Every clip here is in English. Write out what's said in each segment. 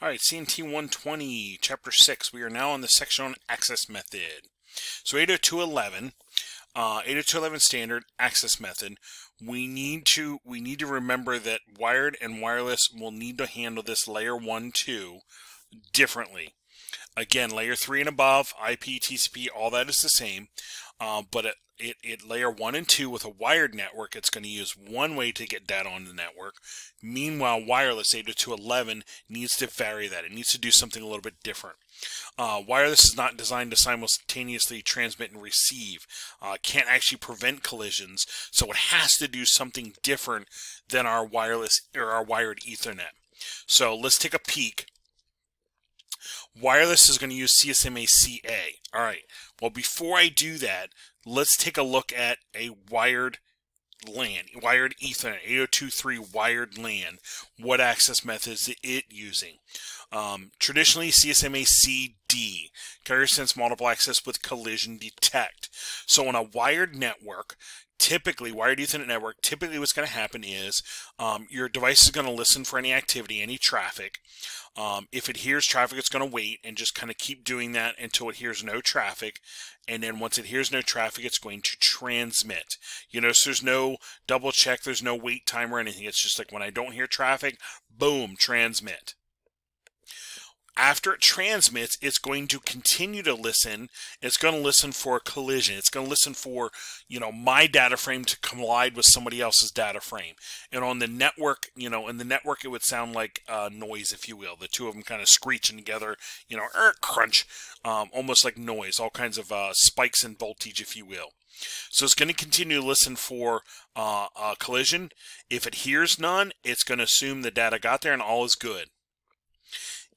All right, CNT120, Chapter 6. We are now on the section on access method. So 802.11 standard access method. We need to remember that wired and wireless will need to handle this layer 1, 2 differently. Again, layer 3 and above, IP, TCP, all that is the same, but layer 1 and 2 with a wired network, it's going to use one way to get data on the network. Meanwhile, wireless 802.11 needs to vary that. It needs to do something a little bit different. Wireless is not designed to simultaneously transmit and receive. Can't actually prevent collisions, so it has to do something different than our wireless or our wired Ethernet. So let's take a peek. Wireless is going to use CSMA-CA. All right. Well, before I do that, let's take a look at a wired LAN, wired Ethernet, 802.3 wired LAN. What access method is it using? Traditionally, CSMA-CD, carrier sense multiple access with collision detect. So on a wired network, typically, wired Ethernet network, typically what's going to happen is your device is going to listen for any activity, any traffic. If it hears traffic, it's going to wait and just kind of keep doing that until it hears no traffic. And then once it hears no traffic, it's going to transmit. You notice there's no double check, there's no wait time or anything. It's just like when I don't hear traffic, boom, transmit. After it transmits, it's going to continue to listen. It's going to listen for a collision. It's going to listen for, my data frame to collide with somebody else's data frame. And on the network, in the network, it would sound like noise, if you will. The two of them kind of screeching together, crunch, almost like noise, all kinds of spikes in voltage, if you will. So it's going to continue to listen for a collision. If it hears none, it's going to assume the data got there and all is good.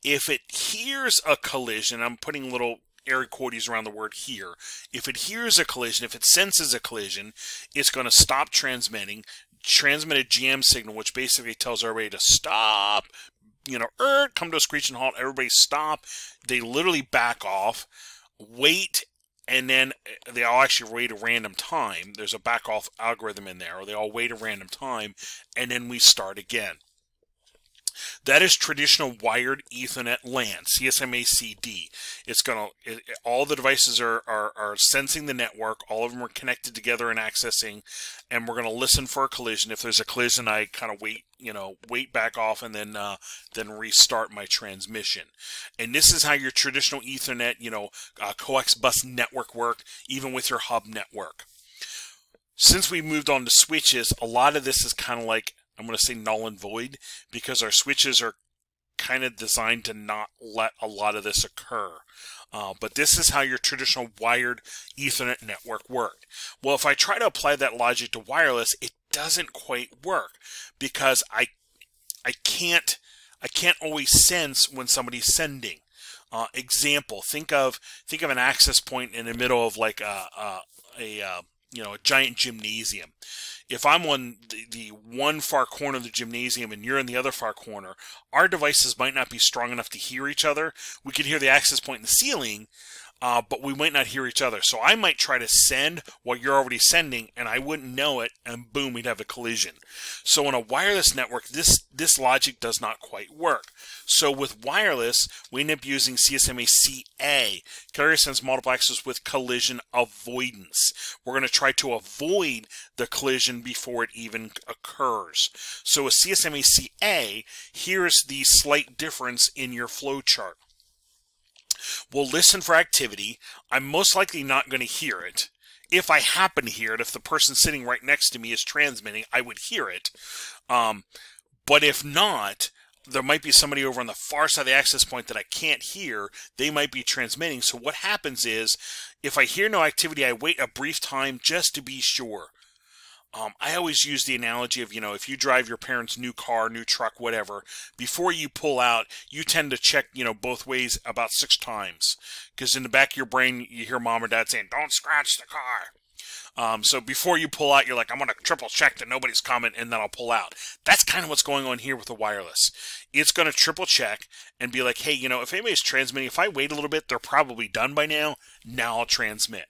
If it hears a collision, I'm putting little air quotes around the word here. If it hears a collision, if it senses a collision, it's going to stop transmitting, transmit a GM signal, which basically tells everybody to stop, come to a screeching halt, everybody stop. They literally back off, wait, and then they all actually wait a random time. There's a back off algorithm in there, or they all wait a random time, and then we start again. That is traditional wired Ethernet LAN, CSMA-CD. It's all the devices are sensing the network. All of them are connected together and accessing, and we're going to listen for a collision. If there's a collision, I kind of wait back off, and then restart my transmission. And this is how your traditional Ethernet, coax bus network work, even with your hub network. Since we moved on to switches, a lot of this is kind of like, I'm going to say null and void, because our switches are kind of designed to not let a lot of this occur. But this is how your traditional wired Ethernet network worked. Well, if I try to apply that logic to wireless, it doesn't quite work, because I can't always sense when somebody's sending. Example: think of an access point in the middle of like a giant gymnasium. If I'm on the one far corner of the gymnasium and you're in the other far corner, our devices might not be strong enough to hear each other. We could hear the access point in the ceiling, but we might not hear each other. So I might try to send while you're already sending, and I wouldn't know it, and boom, we'd have a collision. So on a wireless network, this logic does not quite work. So with wireless, we end up using CSMA-CA, carrier sense multiple access with collision avoidance. We're going to try to avoid the collision before it even occurs. So with CSMA-CA, here's the slight difference in your flow chart. We'll listen for activity. I'm most likely not going to hear it. If I happen to hear it, if the person sitting right next to me is transmitting, I would hear it. But if not, there might be somebody over on the far side of the access point that I can't hear. They might be transmitting. So what happens is, if I hear no activity, I wait a brief time just to be sure. I always use the analogy of, if you drive your parents' new car, new truck, whatever, before you pull out, you tend to check, both ways about 6 times. Because in the back of your brain, you hear mom or dad saying, don't scratch the car. So before you pull out, you're like, I'm going to triple check that nobody's coming, and then I'll pull out. That's kind of what's going on here with the wireless. It's going to triple check and be like, hey, if anybody's transmitting, if I wait a little bit, they're probably done by now. Now I'll transmit.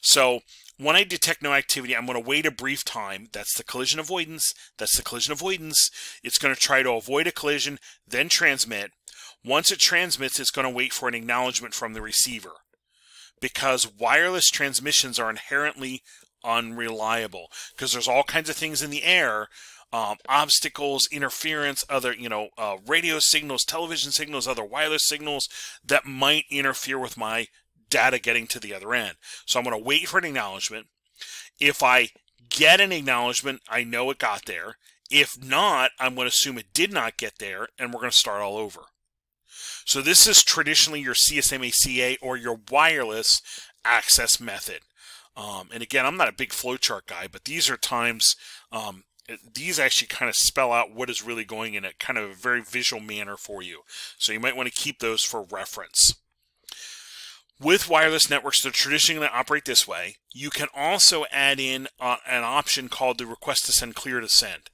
So when I detect no activity, I'm going to wait a brief time. That's the collision avoidance. That's the collision avoidance. It's going to try to avoid a collision, then transmit. Once it transmits, it's going to wait for an acknowledgement from the receiver, because wireless transmissions are inherently unreliable, because there's all kinds of things in the air, obstacles, interference, other, radio signals, television signals, other wireless signals that might interfere with my data getting to the other end. So I'm going to wait for an acknowledgement. If I get an acknowledgement, I know it got there. If not, I'm going to assume it did not get there, and we're going to start all over. So this is traditionally your CSMA-CA or your wireless access method. And again, I'm not a big flowchart guy, but these are times, these actually kind of spell out what is really going in a kind of a very visual manner for you. So you might want to keep those for reference. With wireless networks that are traditionally going to operate this way, you can also add in an option called the request to send, clear to send.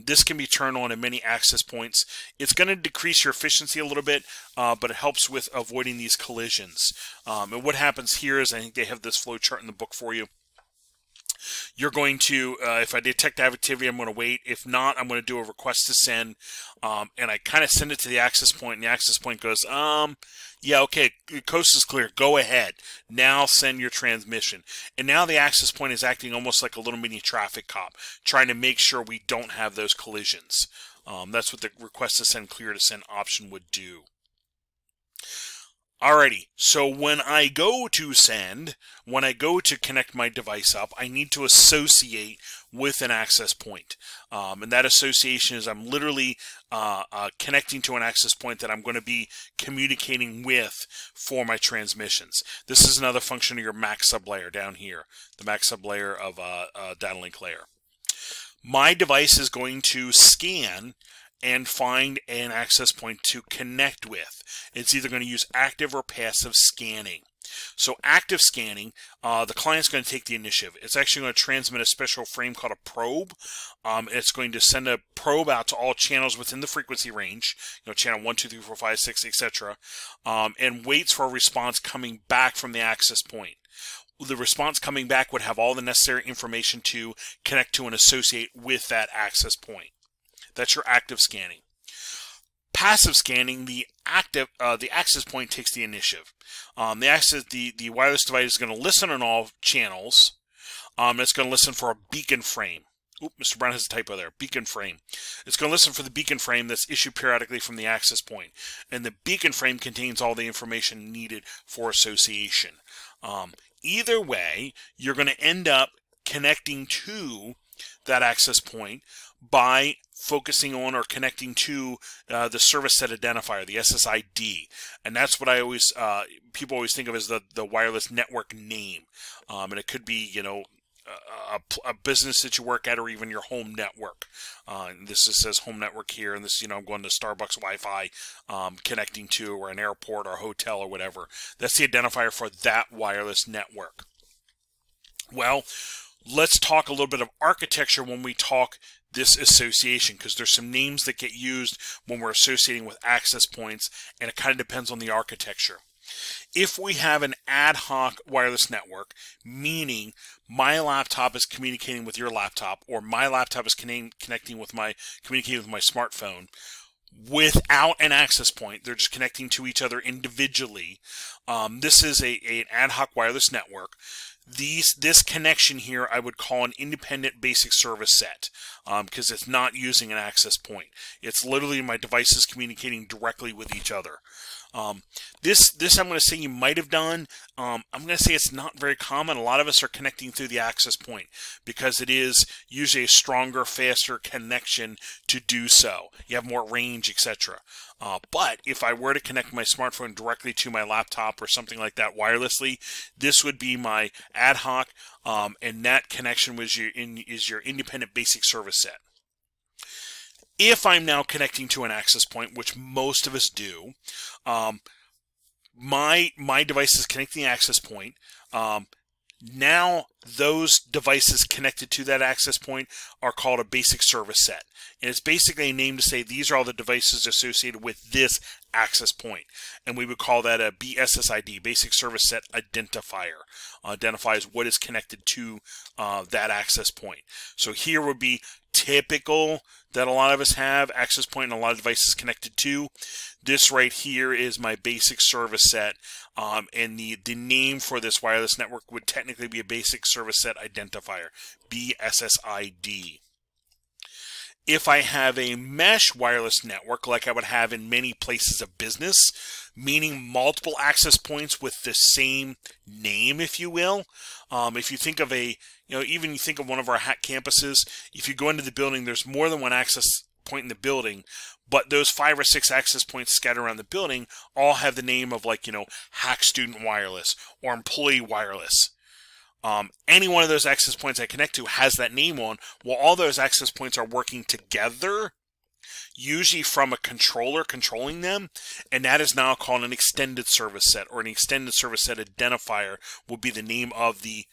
This can be turned on at many access points. It's going to decrease your efficiency a little bit, but it helps with avoiding these collisions. And what happens here is, I think they have this flow chart in the book for you. You're going to, if I detect activity, I'm going to wait. If not, I'm going to do a request to send, and I kind of send it to the access point, and the access point goes, yeah, okay, the coast is clear, go ahead. Now send your transmission. And now the access point is acting almost like a little mini traffic cop, trying to make sure we don't have those collisions. That's what the request to send, clear to send option would do. Alrighty, so when I go to send, when I go to connect my device up, I need to associate with an access point. And that association is I'm literally connecting to an access point that I'm going to be communicating with for my transmissions. This is another function of your MAC sublayer down here, the MAC sublayer of data link layer. My device is going to scan and find an access point to connect with. It's either going to use active or passive scanning. So active scanning, the client's going to take the initiative. It's actually going to transmit a special frame called a probe. It's going to send a probe out to all channels within the frequency range, channel 1, 2, 3, 4, 5, 6, etc., and waits for a response coming back from the access point. The response coming back would have all the necessary information to connect to and associate with that access point. That's your active scanning. Passive scanning, the access point takes the initiative. The wireless device is going to listen on all channels. It's going to listen for a beacon frame. Oop, Mr. Brown has a typo there. Beacon frame. It's going to listen for the beacon frame that's issued periodically from the access point. And the beacon frame contains all the information needed for association. Either way, you're going to end up connecting to that access point by focusing on or connecting to the service set identifier, the SSID, and that's what I always people always think of as the wireless network name, and it could be a business that you work at or even your home network. This says home network here, and this I'm going to Starbucks Wi-Fi, connecting to, or an airport or a hotel or whatever. That's the identifier for that wireless network. Well, let's talk a little bit of architecture when we talk this association, because there's some names that get used when we're associating with access points, and it kind of depends on the architecture. If we have an ad hoc wireless network, meaning my laptop is communicating with your laptop, or my laptop is communicating with my smartphone, without an access point, they're just connecting to each other individually. This is an ad hoc wireless network. This connection here I would call an independent basic service set, because it's not using an access point. It's literally my devices communicating directly with each other. This I'm going to say you might have done. I'm going to say it's not very common. A lot of us are connecting through the access point because it is usually a stronger, faster connection to do so. You have more range, etc. But if I were to connect my smartphone directly to my laptop or something like that wirelessly, this would be my ad hoc, and that connection is your independent basic service set. If I'm now connecting to an access point, which most of us do, my device is connecting the access point. Now those devices connected to that access point are called a basic service set. And it's basically a name to say these are all the devices associated with this access point. And we would call that a BSSID, basic service set identifier. Identifies what is connected to that access point. So here would be typical that a lot of us have access point and a lot of devices connected to. This right here is my basic service set, and the name for this wireless network would technically be a basic service set identifier, BSSID. If I have a mesh wireless network, like I would have in many places of business, meaning multiple access points with the same name, if you will. If you think of even you think of one of our hack campuses, if you go into the building, there's more than one access point in the building, but those 5 or 6 access points scattered around the building all have the name of, like, hack student wireless or employee wireless. Any one of those access points I connect to has that name on. Well, all those access points are working together, usually from a controller controlling them, and that is now called an extended service set, or an extended service set identifier will be the name of the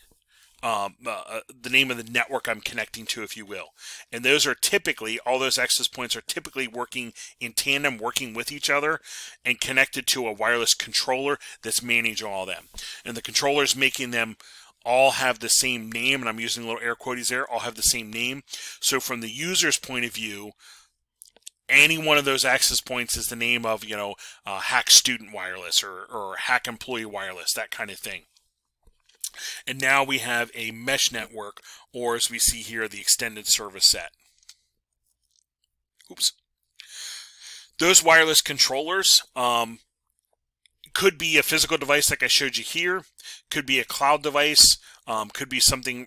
network I'm connecting to, if you will. And those are typically, all those access points are typically working in tandem, working with each other, and connected to a wireless controller that's managing all of them. And the controller is making them all have the same name, and I'm using little air quotes there, all have the same name. So from the user's point of view, any one of those access points is the name of, hack student wireless or hack employee wireless, that kind of thing. And now we have a mesh network, or as we see here, the extended service set. Oops. Those wireless controllers could be a physical device like I showed you here, could be a cloud device, could be something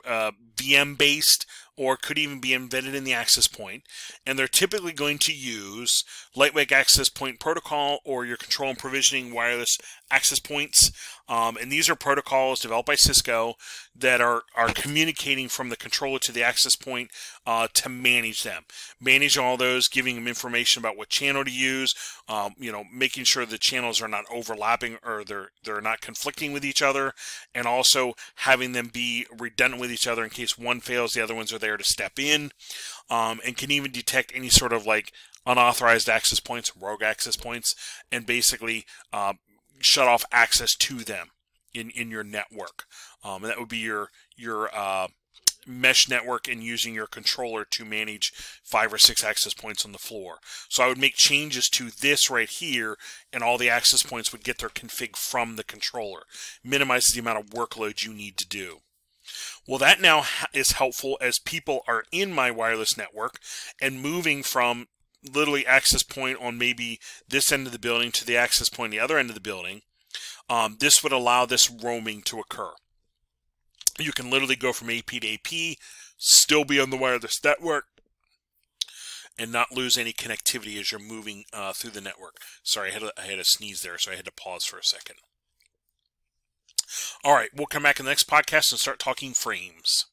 VM based, or could even be embedded in the access point. And they're typically going to use lightweight access point protocol or your control and provisioning wireless access points. And these are protocols developed by Cisco that are communicating from the controller to the access point to manage them. Manage all those, giving them information about what channel to use, making sure the channels are not overlapping or they're not conflicting with each other, and also having them be redundant with each other in case one fails, the other ones are there to step in, and can even detect any sort of like unauthorized access points, rogue access points, and basically shut off access to them in your network. And that would be your mesh network, and using your controller to manage 5 or 6 access points on the floor. So I would make changes to this right here, and all the access points would get their config from the controller. Minimizes the amount of workload you need to do. Well, that now is helpful as people are in my wireless network and moving from literally access point on maybe this end of the building to the access point on the other end of the building. This would allow this roaming to occur. You can literally go from AP to AP, still be on the wireless network, and not lose any connectivity as you're moving through the network. Sorry, I had a sneeze there, so I had to pause for a second. All right, we'll come back in the next podcast and start talking frames.